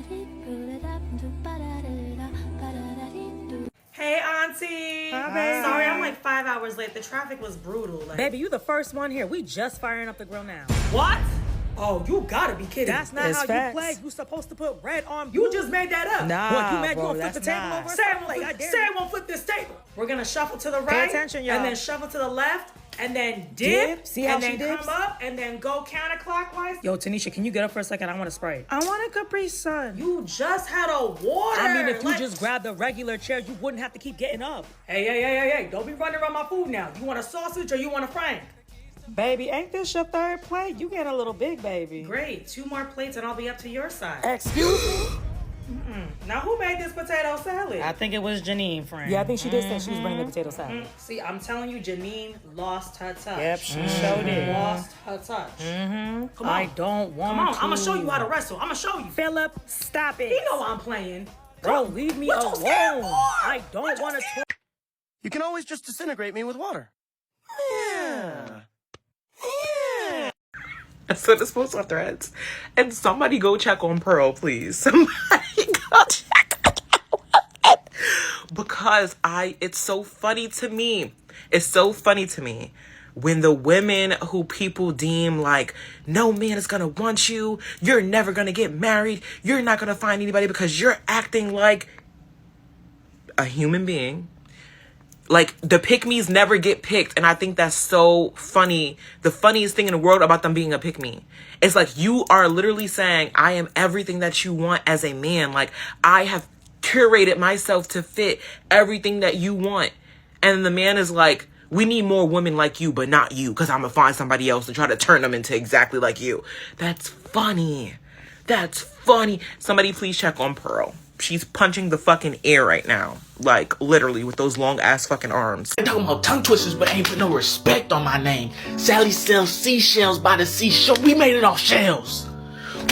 Hey, Auntie. Hi, baby. Sorry, I'm like 5 hours late. The traffic was brutal. Like, Baby, you the first one here. We just firing up the grill now. what? Oh, you gotta be kidding. That's not It's how facts. you play. You supposed to put red on blue. You just made that up. Nah, What, you mad bro, you gonna flip that's the table not. over? Say I I won't flip this table. We're gonna shuffle to the right. attention, y'all. And then shuffle to the left. And then dip. Dip. See how and she then dips? come up. And then go counterclockwise. Yo, Tanisha, can you get up for a second? I want a Sprite. I want a Capri Sun. You just had a water. I mean, if you Like- just grabbed the regular chair, you wouldn't have to keep getting up. Hey. Don't be running around my food now. You want a sausage or you want a frank? Baby, ain't this your third plate? You getting a little big, baby. Great. 2 more plates and I'll be up to your side. Excuse me? Now, who made this potato salad? I think it was Janine, friend. Yeah, I think she did say she was bringing the potato salad. See, I'm telling you, Janine lost her touch. Yep, she showed it. Lost her touch. Come on. I don't want Come on, to. I'm gonna show you how to wrestle. I'm gonna show you. Philip, stop it. You know I'm playing. Bro, leave me What you alone. scared for? I don't What you want to. scared- You can always just disintegrate me with water. Yeah. So this post on Threads, and somebody go check on Pearl, please. Somebody go check on it. Because it's so funny to me. It's so funny to me when the women who people deem like, no man is gonna want you, you're never gonna get married, you're not gonna find anybody because you're acting like a human being. Like, the pick-me's never get picked, and I think that's so funny. The funniest thing in the world about them being a pick-me. It's like, you are literally saying, I am everything that you want as a man. Like, I have curated myself to fit everything that you want. And the man is like, we need more women like you, but not you, because I'm going to find somebody else and try to turn them into exactly like you. That's funny. That's funny. Somebody please check on Pearl. She's punching the fucking air right now. Like, literally, with those long ass fucking arms. They talking about tongue twisters, but ain't put no respect on my name. Sally sells seashells by the seashore. We made it off shells.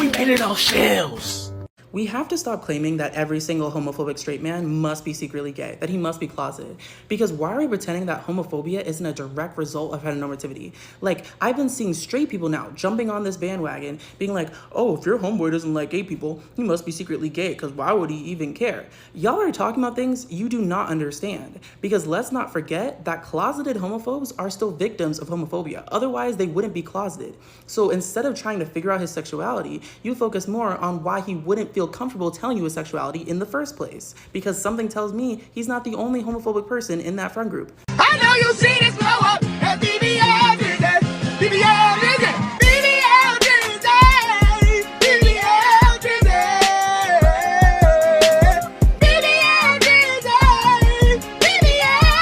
We made it off shells. We have to stop claiming that every single homophobic straight man must be secretly gay, that he must be closeted. Because why are we pretending that homophobia isn't a direct result of heteronormativity? Like, I've been seeing straight people now jumping on this bandwagon, being like, oh, if your homeboy doesn't like gay people, he must be secretly gay, because why would he even care? Y'all are talking about things you do not understand. Because let's not forget that closeted homophobes are still victims of homophobia. Otherwise, they wouldn't be closeted. So instead of trying to figure out his sexuality, you focus more on why he wouldn't feel comfortable telling you his sexuality in the first place. Because something tells me he's not the only homophobic person in that friend group. I know you see this blow up at BBL Drizzy, BBL Drizzy, BBL Drizzy, BBL Drizzy, BBL Drizzy, BBL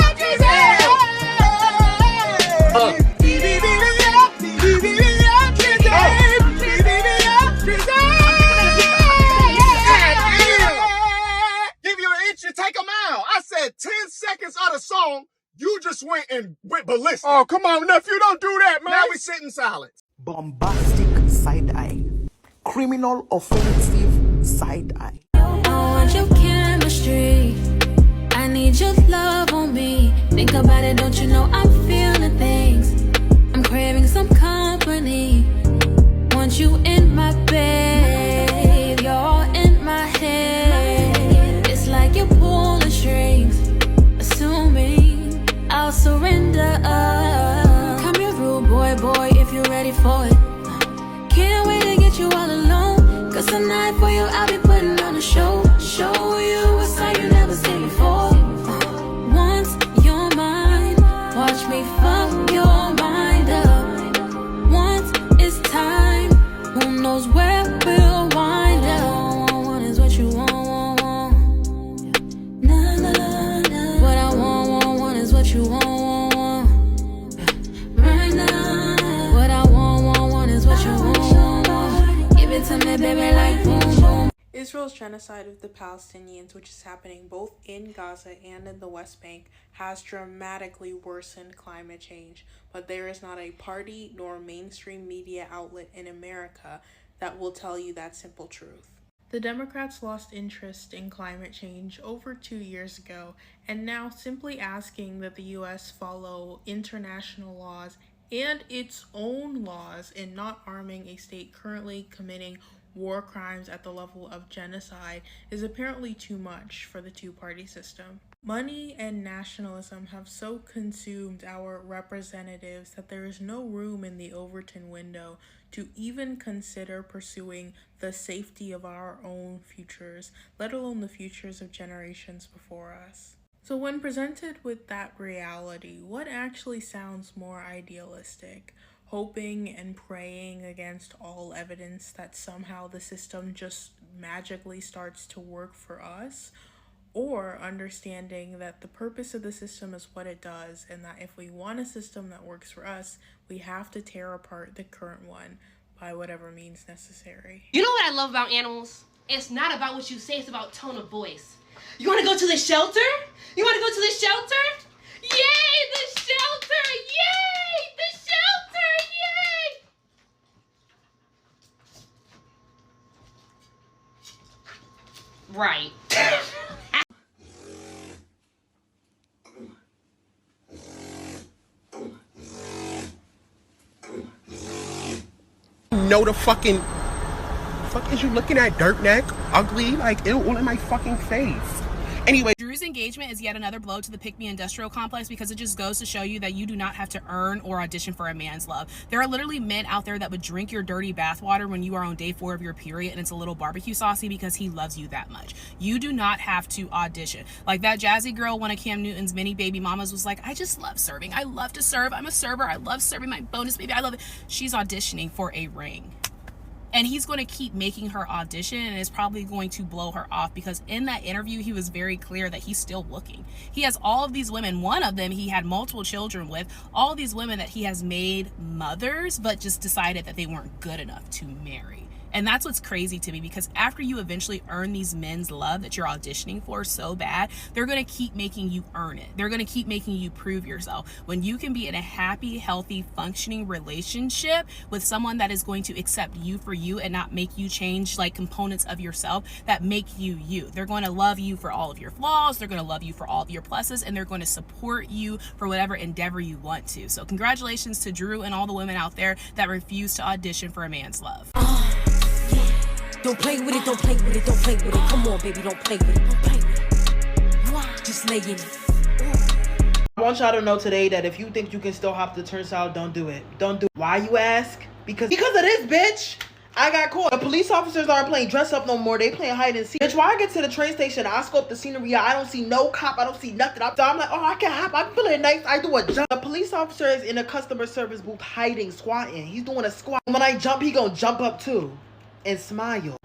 Drizzy, BBL Drizzy. Give you an inch and take a mile. I said 10 seconds of the song. You just went ballistic. Oh, come on, nephew, don't do that, man. Now we sit in silence. Bombastic side eye. Criminal offensive side eye. I want your chemistry. I need your love on me. Think about it, don't you know I'm feeling things? I'm craving some company. Want you in my bed, you're in my head. It's like you're pulling strings, assuming I'll surrender. Come here, rude boy, if you're ready for it. Can't wait to get you all alone. Cause tonight for you, I'll be putting on a show. Show you a side you never seen before. Once you're mine, watch me fuck your mind up. Once it's time, who knows where we'll wind up. One is what you want. Nah, nah, nah. What I want is what you want. Right now, what I want is what you want. Give it to me, baby, like boom, boom. Israel's genocide of the Palestinians, which is happening both in Gaza and in the West Bank, has dramatically worsened climate change, but there is not a party nor mainstream media outlet in America that will tell you that simple truth. The Democrats lost interest in climate change over 2 years ago, and now simply asking that the U.S. follow international laws and its own laws in not arming a state currently committing war crimes at the level of genocide is apparently too much for the two-party system. Money and nationalism have so consumed our representatives that there is no room in the Overton window to even consider pursuing the safety of our own futures, let alone the futures of generations before us. So when presented with that reality, what actually sounds more idealistic? Hoping and praying against all evidence that somehow the system just magically starts to work for us? Or understanding that the purpose of the system is what it does, and that if we want a system that works for us, we have to tear apart the current one by whatever means necessary. You know what I love about animals? It's not about what you say, it's about tone of voice. You want to go to the shelter? You want to go to the shelter? Yay, the shelter! Yay, the shelter! Yay! Right. Know the fuck is you looking at, dirt neck? Ugly? Like, ew, all in my fucking face. Anyway. Drew's engagement is yet another blow to the Pick Me industrial complex, because it just goes to show you that you do not have to earn or audition for a man's love. There are literally men out there that would drink your dirty bathwater when you are on day 4 of your period and it's a little barbecue saucy because he loves you that much. You do not have to audition. Like that Jazzy girl, one of Cam Newton's many baby mamas, was like, I just love serving. I love to serve. I'm a server. I love serving my bonus baby. I love it. She's auditioning for a ring. And he's going to keep making her audition, and it's probably going to blow her off, because in that interview, he was very clear that he's still looking. He has all of these women. One of them he had multiple children with. All these women that he has made mothers, but just decided that they weren't good enough to marry. And that's what's crazy to me, because after you eventually earn these men's love that you're auditioning for so bad, they're going to keep making you earn it. They're going to keep making you prove yourself. When you can be in a happy, healthy, functioning relationship with someone that is going to accept you for you and not make you change like components of yourself that make you you. They're going to love you for all of your flaws. They're going to love you for all of your pluses, and they're going to support you for whatever endeavor you want to. So congratulations to Drew and all the women out there that refuse to audition for a man's love. Don't play with it, don't play with it, don't play with it. Come on, baby, don't play with it, don't play with it. Just lay in it. I want y'all to know today that if you think you can still hop the turnstile, don't do it. Don't do it. Why, you ask? Because of this, bitch. I got caught. The police officers aren't playing dress up no more. They playing hide and seek. Bitch, when I get to the train station, I scope the scenery. I don't see no cop. I don't see nothing. I'm like, oh, I can hop. I'm feeling nice. I do a jump. The police officer is in a customer service booth hiding, squatting. He's doing a squat. When I jump, he gonna jump up too and smile.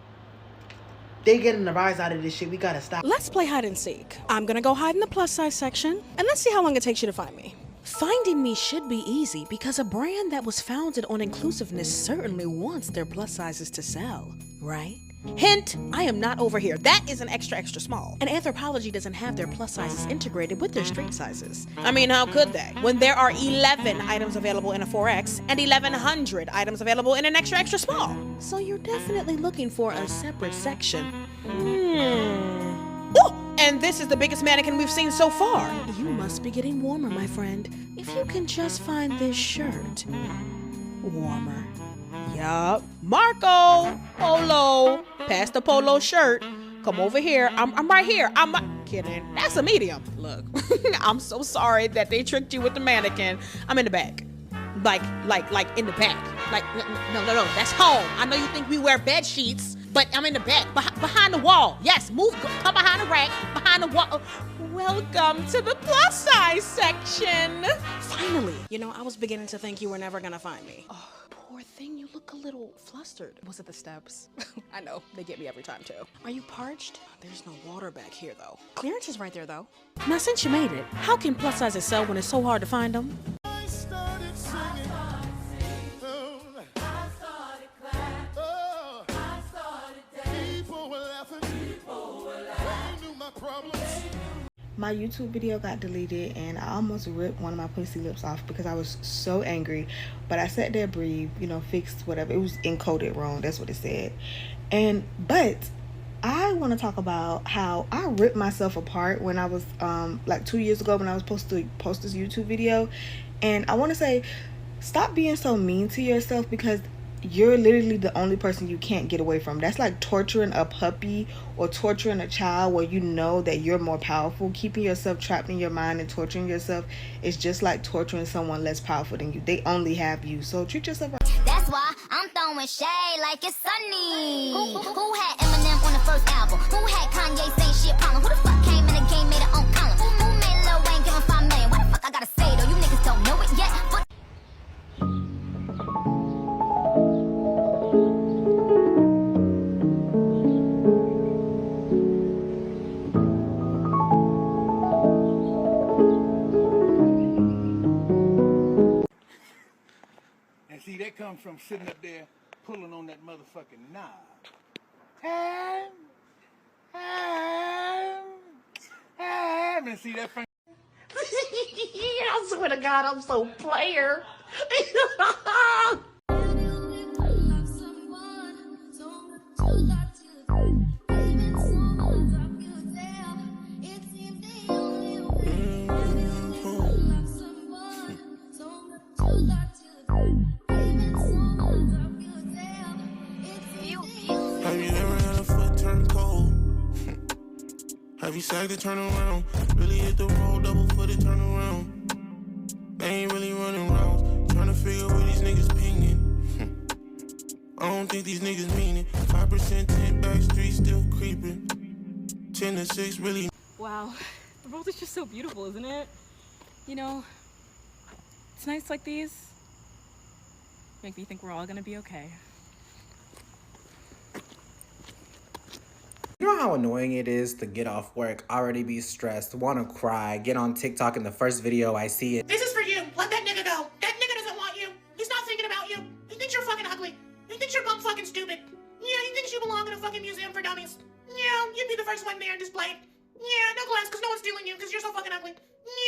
They getting the rise out of this shit. We gotta stop. Let's play hide and seek. I'm gonna go hide in the plus size section, and let's see how long it takes you to find me. Finding me should be easy, because a brand that was founded on inclusiveness certainly wants their plus sizes to sell, right? Hint, I am not over here. That is an extra small. And Anthropologie doesn't have their plus sizes integrated with their street sizes. I mean, how could they? When there are 11 items available in a 4X and 1,100 items available in an extra small. So you're definitely looking for a separate section. Oh, and this is the biggest mannequin we've seen so far. You must be getting warmer, my friend. If you can just find this shirt. Warmer. Yup. Marco! Polo! Pass the polo shirt. Come over here. I'm right here. I'm kidding. That's a medium. Look, I'm so sorry that they tricked you with the mannequin. I'm in the back. Like in the back. Like, no. That's home. I know you think we wear bed sheets, but I'm in the back. Behind the wall. Yes, move. Come behind the rack. Behind the wall. Welcome to the plus size section. Finally. You know, I was beginning to think you were never gonna find me. Oh, poor thing, you look a little flustered. Was it the steps? I know, they get me every time too. Are you parched? There's no water back here though. Clearance is right there though. Now since you made it, how can plus sizes sell when it's so hard to find them? My YouTube video got deleted and I almost ripped one of my pussy lips off because I was so angry. But I sat there, breathed, fixed whatever. It was encoded wrong. That's what it said. But I want to talk about how I ripped myself apart when I was like 2 years ago when I was supposed to post this YouTube video. And I want to say, stop being so mean to yourself, because you're literally the only person you can't get away from. That's like torturing a puppy or torturing a child where you know that you're more powerful. Keeping yourself trapped in your mind and torturing yourself is just like torturing someone less powerful than you. They only have you, so treat yourself right. That's why I'm throwing shade like it's sunny. Who had Eminem on the first album? Who had Kanye saying shit problem? Who the fuck came in the game, made her own column? Who made Lil Wayne give him $5 million? What the fuck I gotta say though? You niggas don't know it yet. But and see, that comes from sitting up there pulling on that motherfucking knob. And see that thing. I swear to God, I'm so player. Have you ever had a foot turn cold? Have you sagged to turn around? Really hit the road, double-footed, turn around. They ain't really running rounds. Trying to figure where these niggas pinging. I don't think these niggas mean it. 5% 10 back street still creeping. 10 to 6 really. Wow, the world is just so beautiful, isn't it? You know, it's nights like these make me think we're all gonna be okay. You know how annoying it is to get off work, already be stressed, want to cry, get on TikTok in the first video I see it. This is for you. Let that nigga go. That nigga doesn't want you. He's not thinking about you. He thinks you're fucking ugly. He thinks you're bum fucking stupid. Yeah, he thinks you belong in a fucking museum for dummies. Yeah, you'd be the first one there displayed. Yeah, no glass, because no one's stealing you, because you're so fucking ugly.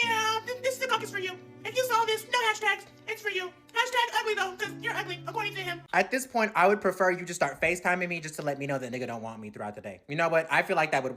Yeah, this TikTok is for you. If you saw this, no hashtags. It's for you. Hashtag ugly though, because you're ugly, according to him. At this point, I would prefer you just start FaceTiming me just to let me know that nigga don't want me throughout the day. You know what? I feel like that would.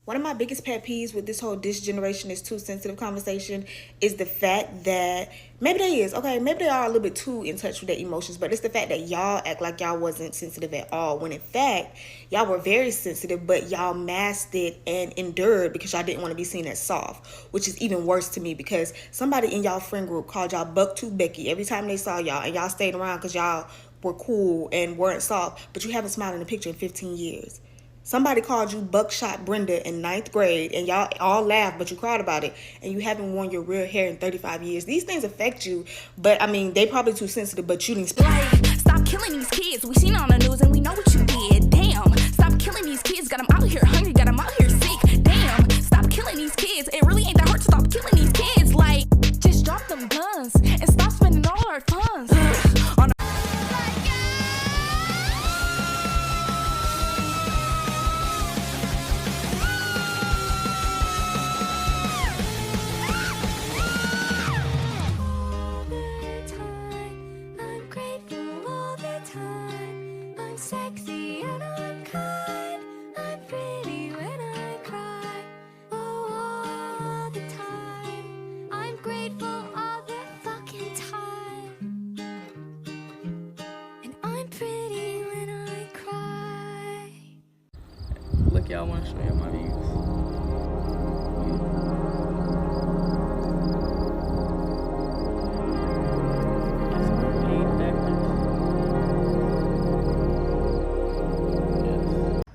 One of my biggest pet peeves with this whole "this generation is too sensitive" conversation is the fact that maybe they is, okay, maybe they are a little bit too in touch with their emotions, but it's the fact that y'all act like y'all wasn't sensitive at all, when in fact, y'all were very sensitive, but y'all masked it and endured because y'all didn't want to be seen as soft, which is even worse to me because somebody in y'all friend group called y'all Bucktooth Becky every time they saw y'all, and y'all stayed around because y'all were cool and weren't soft, but you haven't smiled in a picture in 15 years. Somebody called you Buckshot Brenda in 9th grade and y'all all laughed, but you cried about it, and you haven't worn your real hair in 35 years. These things affect you, but I mean, they probably too sensitive, but you didn't. Like, stop killing these kids. We seen it on the news and we know what you did. Damn, stop killing these kids. Got them out here hungry, got them out here sick. Damn, stop killing these kids. It really ain't that hard to stop killing these kids. Like, just drop them guns and stop spending all our funds on y'all want to show y'all my views.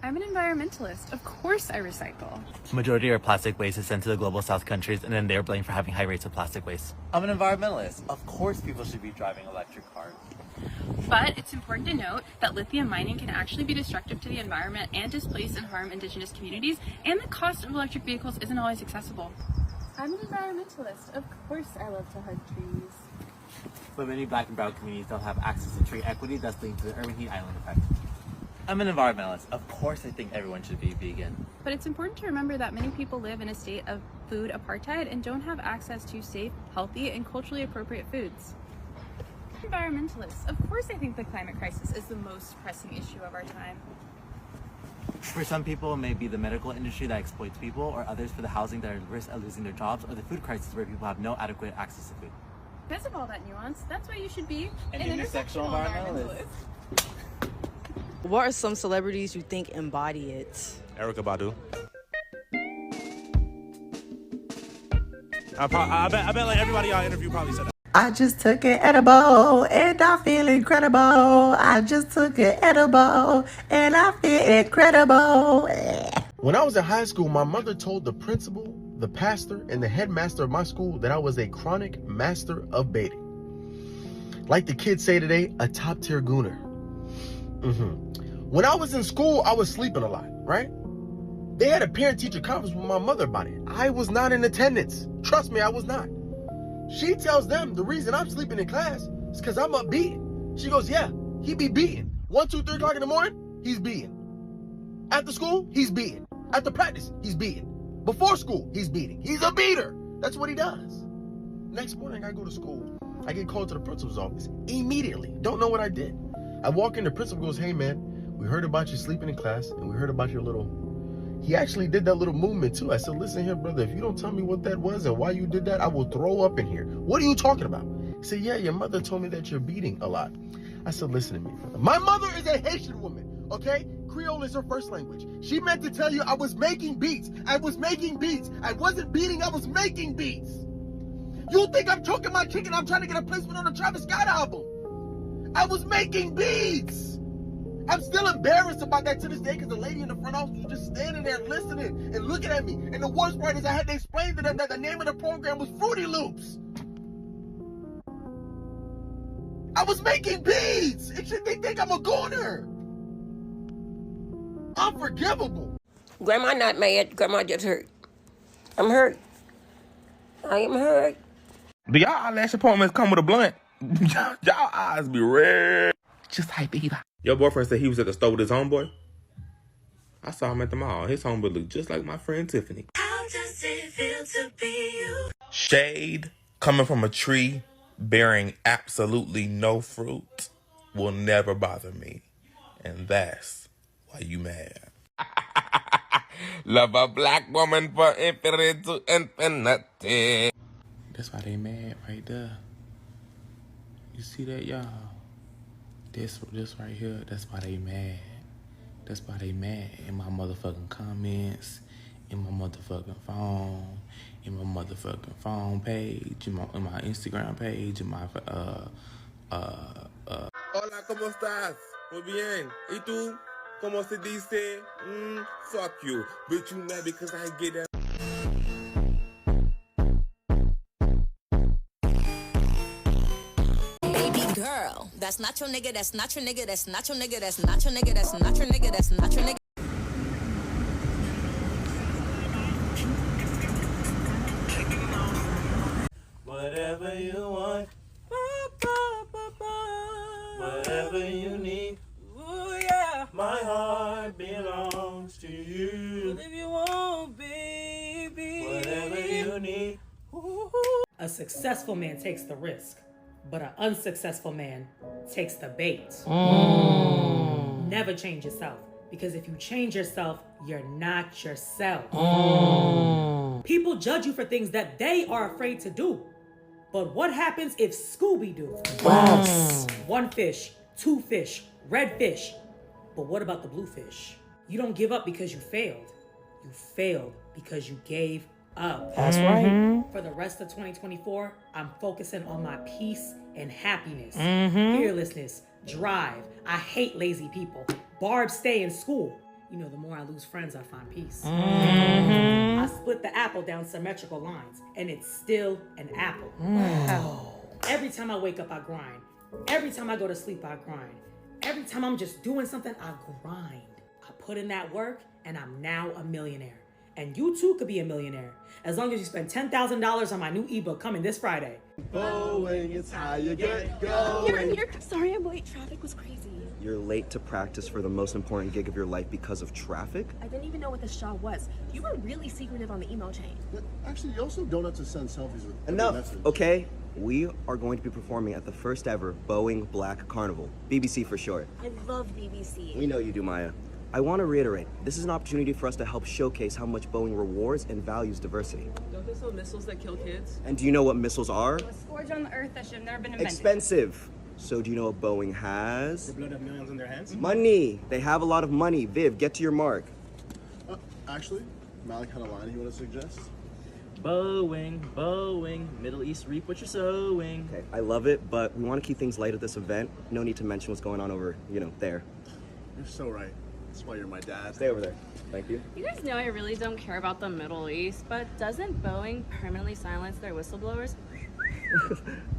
I'm an environmentalist. Of course I recycle. Majority of plastic waste is sent to the global south countries, and then they're blamed for having high rates of plastic waste. I'm an environmentalist. Of course people should be driving electric cars. But it's important to note that lithium mining can actually be destructive to the environment and displace and harm indigenous communities, and the cost of electric vehicles isn't always accessible. I'm an environmentalist. Of course I love to hug trees. But many black and brown communities don't have access to tree equity, thus leading to the urban heat island effect. I'm an environmentalist. Of course I think everyone should be vegan. But it's important to remember that many people live in a state of food apartheid and don't have access to safe, healthy, and culturally appropriate foods. Environmentalists. Of course I think the climate crisis is the most pressing issue of our time. For some people, it may be the medical industry that exploits people, or others for the housing that are at risk of losing their jobs, or the food crisis where people have no adequate access to food. Because of all that nuance, that's why you should be An intersectional environmentalist. What are some celebrities you think embody it? Erykah Badu. I bet like everybody y'all interview probably said that. I just took an edible and I feel incredible. I just took an edible and I feel incredible. When I was in high school, my mother told the principal, the pastor, and the headmaster of my school that I was a chronic master of baiting. Like the kids say today, a top tier gooner. When I was in school, I was sleeping a lot, right? They had a parent-teacher conference with my mother about it. I was not in attendance. Trust me, I was not. She tells them the reason I'm sleeping in class is because I'm up beating. She goes, yeah, he be beating. 1, 2, 3 o'clock in the morning, he's beating. After school, he's beating. After practice, he's beating. Before school, he's beating. He's a beater. That's what he does. Next morning, I go to school. I get called to the principal's office immediately. Don't know what I did. I walk in, the principal goes, hey man, we heard about you sleeping in class and we heard about your little... He actually did that little movement too. I said, listen here, brother, if you don't tell me what that was and why you did that, I will throw up in here. What are you talking about? He said, yeah, your mother told me that you're beating a lot. I said, listen to me, brother. My mother is a Haitian woman, okay? Creole is her first language. She meant to tell you I was making beats. I was making beats. I wasn't beating, I was making beats. You think I'm choking my chicken? I'm trying to get a placement on the Travis Scott album. I was making beats. I'm still embarrassed about that to this day because the lady in the front office was just standing there listening and looking at me. And the worst part is I had to explain to them that the name of the program was Fruity Loops. I was making beats. It should they think I'm a gooner. Unforgivable. Grandma not mad. Grandma just hurt. I'm hurt. I am hurt. Do y'all eyelash appointments come with a blunt? Y'all eyes be red. Just hype it. Your boyfriend said he was at the store with his homeboy? I saw him at the mall. His homeboy looked just like my friend Tiffany. How does it feel to be you? Shade coming from a tree bearing absolutely no fruit will never bother me. And that's why you mad. Love a black woman for infinity to infinity. That's why they mad right there. You see that, y'all? This right here, that's why they mad. That's why they mad in my motherfucking comments, in my motherfucking phone, page, in my Instagram page, in my Hola, ¿cómo estás? Muy bien. ¿Y tú? ¿Cómo se dice? Fuck you. Bitch, you mad because I get that. Girl, that's not your nigga, that's not your nigga, that's not your nigga, that's not your nigga, that's not your nigga, that's not your nigga. Whatever you want, whatever you need, ooh yeah, my heart belongs to you. But if you want, baby, whatever you need. A successful man takes the risk, but an unsuccessful man takes the bait. Never change yourself, because if you change yourself, you're not yourself. People judge you for things that they are afraid to do. But what happens if Scooby-Doo? One fish, two fish, red fish. But what about the blue fish? You don't give up because you failed. You failed because you gave up. That's right. For the rest of 2024, I'm focusing on my peace and happiness, Mhm. fearlessness, drive. I hate lazy people. Barb, stay in school. You know, the more I lose friends, I find peace. I split the apple down symmetrical lines, and it's still an apple. Wow. Every time I wake up, I grind. Every time I go to sleep, I grind. Every time I'm just doing something, I grind. I put in that work, and I'm now a millionaire. And you too could be a millionaire, as long as you spend $10,000 on my new ebook coming this Friday. Bowling, it's how you get going. Here. Sorry I'm late. Traffic was crazy. You're late to practice for the most important gig of your life because of traffic? I didn't even know what the Shaw was. You were really secretive on the email chain. Actually, you also don't have to send selfies with Enough, okay? We are going to be performing at the first ever Boeing Black Carnival. BBC for short. I love BBC. We know you do, Maya. I want to reiterate, this is an opportunity for us to help showcase how much Boeing rewards and values diversity. Don't they sell missiles that kill kids? And do you know what missiles are? A scourge on the earth that should have never been invented. Expensive. So do you know what Boeing has? The blood of millions in their hands? Money. They have a lot of money. Viv, get to your mark. Actually, Malik had a line you want to suggest? Boeing, Middle East reap what you're sowing. Okay, I love it, but we want to keep things light at this event. No need to mention what's going on over, there. You're so right. That's why you're my dad. Stay over there. Thank you. You guys know I really don't care about the Middle East, but doesn't Boeing permanently silence their whistleblowers?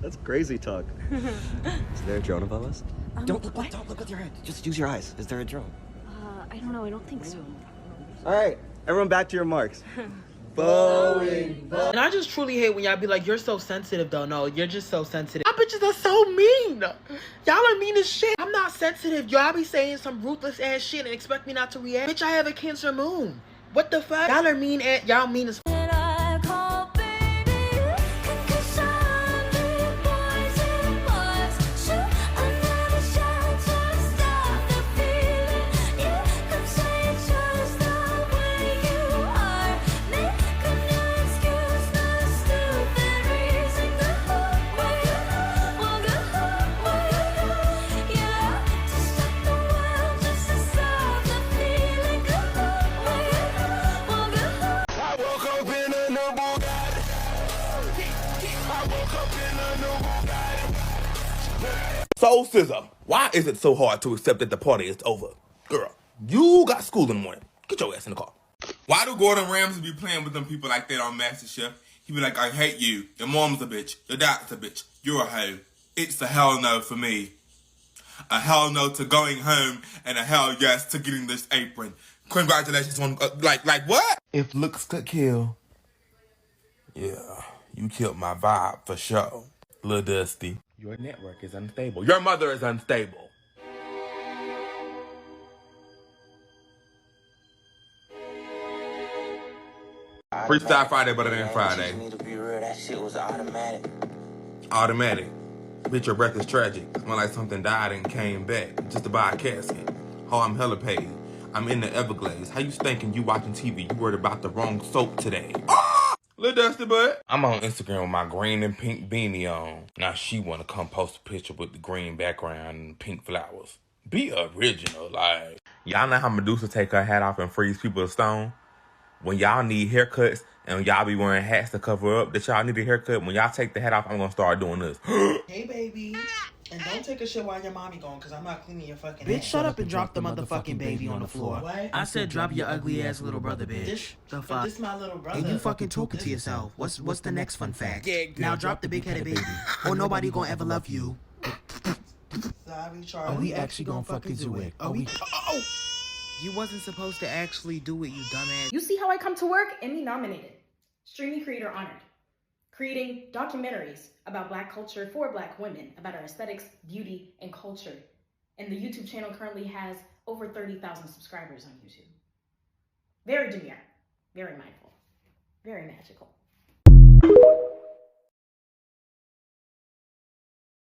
That's crazy talk. Is there a drone above us? Don't look with your head. Just use your eyes. Is there a drone? I don't know. I don't think so. All right, everyone back to your marks. Boeing. And I just truly hate when y'all be like, you're so sensitive though. No, you're just so sensitive. Y'all bitches are so mean. Y'all are mean as shit. I'm not sensitive. Y'all be saying some ruthless ass shit and expect me not to react. Bitch, I have a Cancer moon. What the fuck? Y'all are mean at y'all mean as So, SZA, why is it so hard to accept that the party is over? Girl, you got school in the morning. Get your ass in the car. Why do Gordon Ramsay be playing with them people like that on MasterChef? He be like, I hate you. Your mom's a bitch. Your dad's a bitch. You're a hoe. It's a hell no for me. A hell no to going home and a hell yes to getting this apron. Congratulations on, like what? If looks could kill. Yeah, you killed my vibe for sure. Lil Dusty. Your network is unstable. Your mother is unstable. Freestyle Friday better than Friday. Me to be real, that shit was automatic. Automatic. Bitch, your breath is tragic. Smell like something died and came back just to buy a casket. Oh, I'm hella paid. I'm in the Everglades. How you thinking you watching TV? You worried about the wrong soap today. Lil Dusty butt. I'm on Instagram with my green and pink beanie on. Now she wanna come post a picture with the green background and pink flowers. Be original, like. Y'all know how Medusa take her hat off and freeze people to stone? When y'all need haircuts and y'all be wearing hats to cover up that y'all need a haircut, when y'all take the hat off, I'm gonna start doing this. Hey, baby. And don't take a shit while your mommy gone, because I'm not cleaning your fucking Bitch, shut up and drop the motherfucking baby on the floor. What? I said drop your ugly ass little brother, bitch. The fuck? This my little brother. And you fucking talking to yourself. What's the next fun fact? Now drop the big-headed baby, or nobody gonna ever love you. Sorry, Charlie. Are we actually gonna fucking do it? Are we? You wasn't supposed to actually do it, you dumbass. You see how I come to work? Emmy nominated. Streaming creator honored. Creating documentaries about Black culture for Black women, about our aesthetics, beauty, and culture. And the YouTube channel currently has over 30,000 subscribers on YouTube. Very demure, very mindful, very magical.